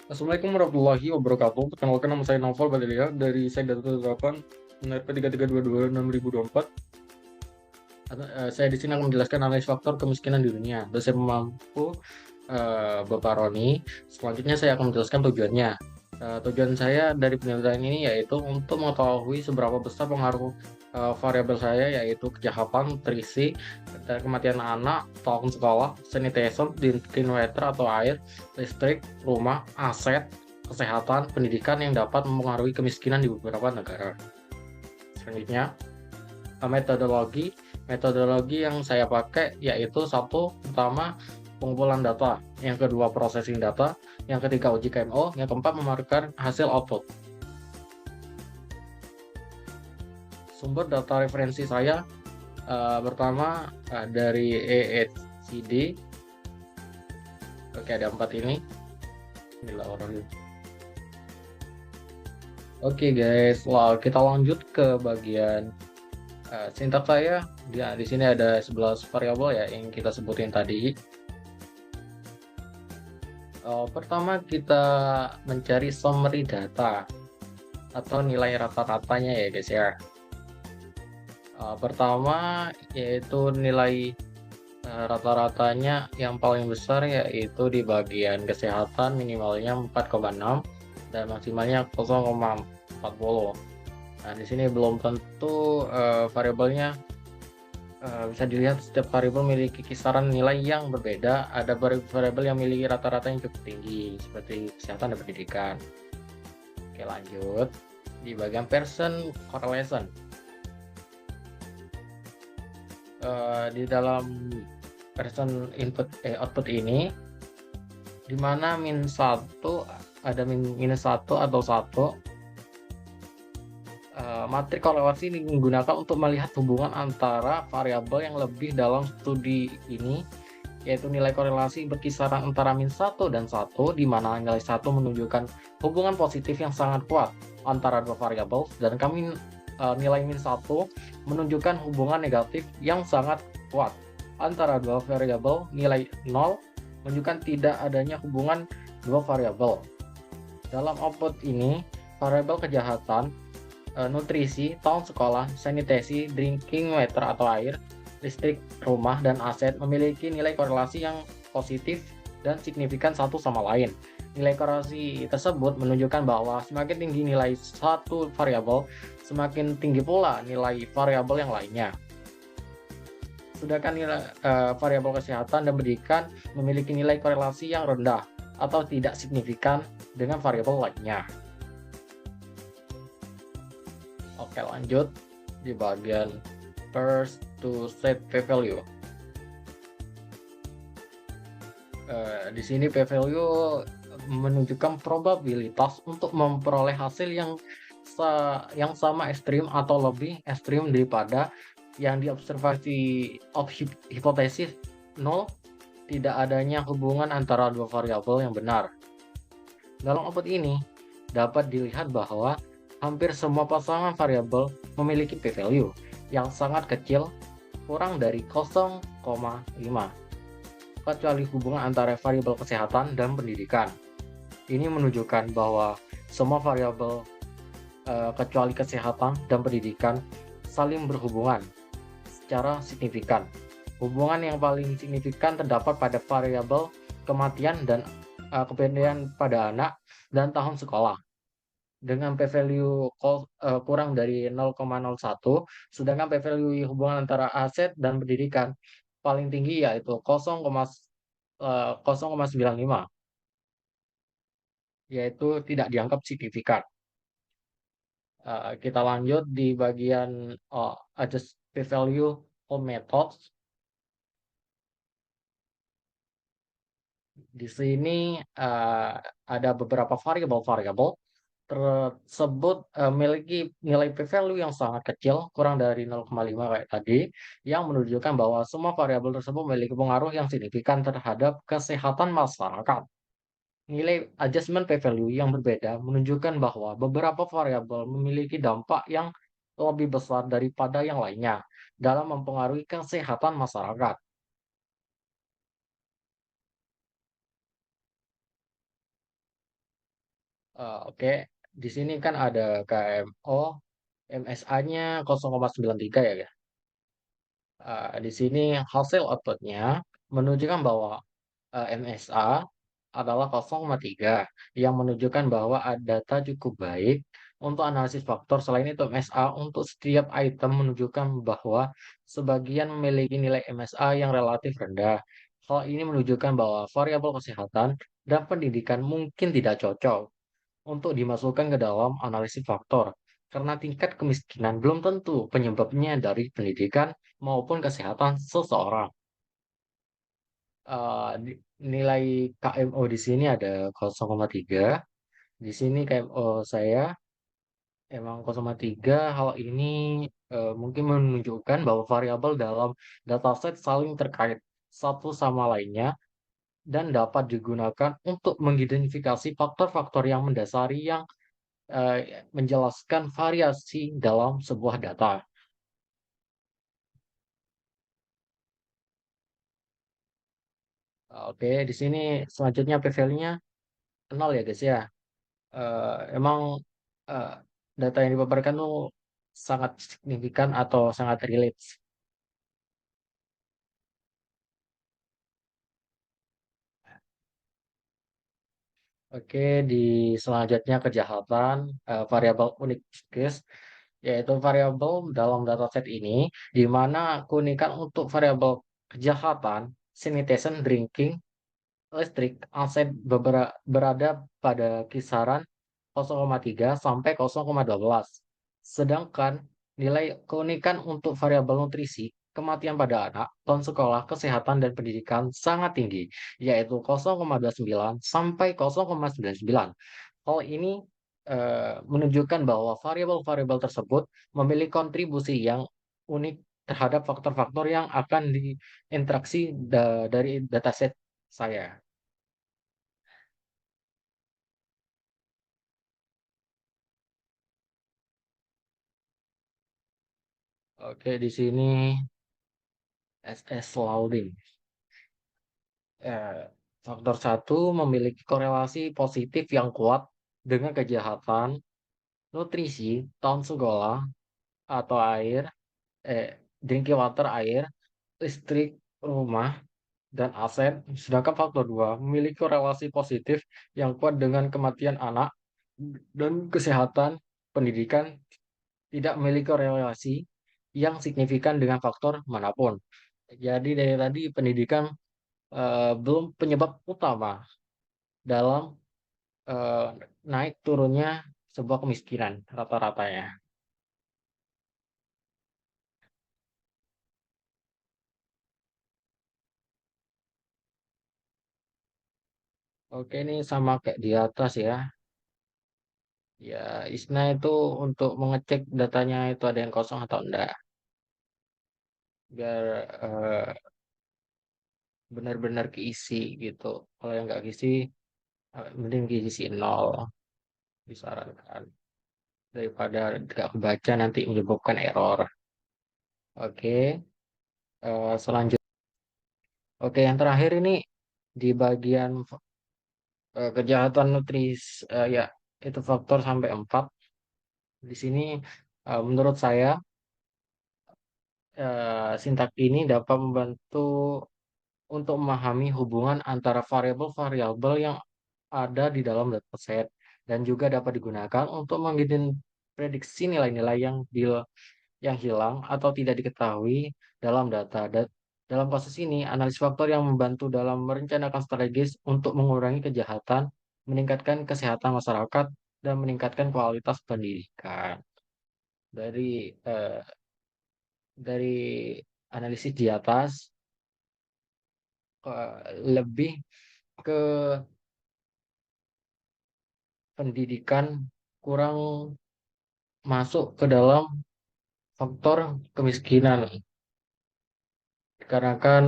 Assalamualaikum warahmatullahi wabarakatuh. Perkenalkan nama saya Naufal Badalia dari Sekda 8 NRP 3322 6024. Saya di sini akan menjelaskan analisis faktor kemiskinan di dunia. Dosen mampu Bapak Roni. Selanjutnya saya akan menjelaskan tujuannya. Tujuan saya dari penelitian ini yaitu untuk mengetahui seberapa besar pengaruh variabel saya, yaitu kejahatan, terisi, dan kematian anak, tahun sekolah, sanitizer, drinking water atau air, listrik, rumah, aset, kesehatan, pendidikan yang dapat mempengaruhi kemiskinan di beberapa negara. Selanjutnya, metodologi. Metodologi yang saya pakai yaitu satu, pertama pengumpulan data, yang kedua processing data, yang ketiga uji KMO, yang keempat memamerkan hasil output. Sumber data referensi saya pertama dari EECD. Oke, ada 4 ini. Gila orang. Oke guys, kita lanjut ke bagian sintaks saya. Di sini ada 11 variabel ya yang kita sebutin tadi. Pertama kita mencari summary data atau nilai rata-ratanya ya guys ya. Pertama yaitu nilai rata-ratanya yang paling besar yaitu di bagian kesehatan minimalnya 4,6 dan maksimalnya 0,40. Nah, di sini belum tentu variabelnya. Bisa dilihat setiap variabel memiliki kisaran nilai yang berbeda. Ada variabel yang memiliki rata-rata yang cukup tinggi, seperti kesehatan dan pendidikan. Oke, lanjut. Di bagian person correlation. Di dalam person output ini, di mana ada minus 1 atau 1. Matrik korelasi digunakan untuk melihat hubungan antara variabel yang lebih dalam studi ini, yaitu nilai korelasi berkisaran antara -1 dan 1, di mana nilai 1 menunjukkan hubungan positif yang sangat kuat antara dua variabel, dan nilai -1 menunjukkan hubungan negatif yang sangat kuat antara dua variabel. Nilai 0 menunjukkan tidak adanya hubungan dua variabel. Dalam output ini, variabel kejahatan, nutrisi, tahun sekolah, sanitasi, drinking water atau air, listrik, rumah, dan aset memiliki nilai korelasi yang positif dan signifikan satu sama lain. Nilai korelasi tersebut menunjukkan bahwa semakin tinggi nilai satu variabel, semakin tinggi pula nilai variabel yang lainnya. Sedangkan nilai variabel kesehatan dan pendidikan memiliki nilai korelasi yang rendah atau tidak signifikan dengan variabel lainnya. Oke, lanjut di bagian first to set p-value. Di sini p-value menunjukkan probabilitas untuk memperoleh hasil yang sama ekstrim atau lebih ekstrim daripada yang diobservasi hipotesis 0, tidak adanya hubungan antara dua variabel yang benar. Dalam output ini dapat dilihat bahwa hampir semua pasangan variabel memiliki p-value yang sangat kecil, kurang dari 0,5, kecuali hubungan antara variabel kesehatan dan pendidikan. Ini menunjukkan bahwa semua variabel kecuali kesehatan dan pendidikan saling berhubungan secara signifikan. Hubungan yang paling signifikan terdapat pada variabel kematian dan kependirian pada anak dan tahun sekolah, dengan p-value kurang dari 0,01, sedangkan p-value hubungan antara aset dan pendidikan paling tinggi yaitu 0,95, yaitu tidak dianggap signifikan. Kita lanjut di bagian adjust p-value for methods. Di sini ada beberapa variabel tersebut memiliki nilai p-value yang sangat kecil, kurang dari 0,5 kayak tadi, yang menunjukkan bahwa semua variabel tersebut memiliki pengaruh yang signifikan terhadap kesehatan masyarakat. Nilai adjustment p-value yang berbeda menunjukkan bahwa beberapa variabel memiliki dampak yang lebih besar daripada yang lainnya dalam mempengaruhi kesehatan masyarakat. Oke, di sini kan ada KMO, MSA-nya 0,93 ya. Di sini hasil outputnya menunjukkan bahwa MSA adalah 0,3 yang menunjukkan bahwa data cukup baik untuk analisis faktor. Selain itu, MSA untuk setiap item menunjukkan bahwa sebagian memiliki nilai MSA yang relatif rendah. Hal ini menunjukkan bahwa variabel kesehatan dan pendidikan mungkin tidak cocok untuk dimasukkan ke dalam analisis faktor, karena tingkat kemiskinan belum tentu penyebabnya dari pendidikan maupun kesehatan seseorang. Nilai KMO di sini ada 0,3. Di sini KMO saya emang 0,3. Hal ini mungkin menunjukkan bahwa variabel dalam dataset saling terkait satu sama lainnya dan dapat digunakan untuk mengidentifikasi faktor-faktor yang mendasari yang menjelaskan variasi dalam sebuah data. Oke, di sini selanjutnya p-value-nya 0 ya guys ya. Emang eh, data yang dipaparkan itu sangat signifikan atau sangat relate. Oke, di selanjutnya kejahatan, variabel unik guys, yaitu variabel dalam dataset ini, di mana keunikan untuk variabel kejahatan, sanitation, drinking, listrik, aset berada pada kisaran 0,3 sampai 0,12. Sedangkan nilai keunikan untuk variabel nutrisi, kematian pada anak, tahun sekolah, kesehatan, dan pendidikan sangat tinggi, yaitu 0,29 sampai 0,99. Hal ini menunjukkan bahwa variabel-variabel tersebut memiliki kontribusi yang unik terhadap faktor-faktor yang akan diinteraksi dari dataset saya. Oke, di sini SS Louding. Eh, Faktor satu memiliki korelasi positif yang kuat dengan kejahatan, nutrisi, tahun sekolah, atau air, drinking water air, listrik, rumah, dan aset. Sedangkan faktor 2 memiliki korelasi positif yang kuat dengan kematian anak dan kesehatan pendidikan, tidak memiliki korelasi yang signifikan dengan faktor manapun. Jadi dari tadi pendidikan belum penyebab utama dalam eh, naik turunnya sebuah kemiskinan rata-ratanya. Oke, ini sama kayak di atas ya. Ya, ISNA itu untuk mengecek datanya itu ada yang kosong atau enggak. Biar benar-benar keisi gitu. Kalau yang nggak keisi, mending keisi nol disarankan. Daripada nggak kebaca nanti menyebabkan error. Oke, selanjutnya. Oke, yang terakhir ini di bagian kejahatan ya itu faktor sampai 4. Di sini menurut saya sintak ini dapat membantu untuk memahami hubungan antara variabel-variabel yang ada di dalam dataset dan juga dapat digunakan untuk memprediksi nilai-nilai yang hilang atau tidak diketahui dalam data. Dalam kasus ini, analisis faktor yang membantu dalam merencanakan strategis untuk mengurangi kejahatan, meningkatkan kesehatan masyarakat, dan meningkatkan kualitas pendidikan. Dari eh, dari analisis di atas, lebih ke pendidikan kurang masuk ke dalam faktor kemiskinan. Karena kan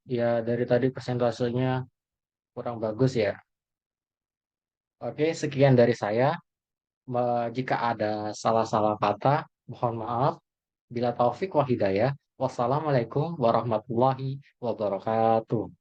ya dari tadi persentasenya kurang bagus ya. Oke, sekian dari saya. Jika ada salah-salah kata, mohon maaf. Bila taufik wa hidayah. Wassalamualaikum warahmatullahi wabarakatuh.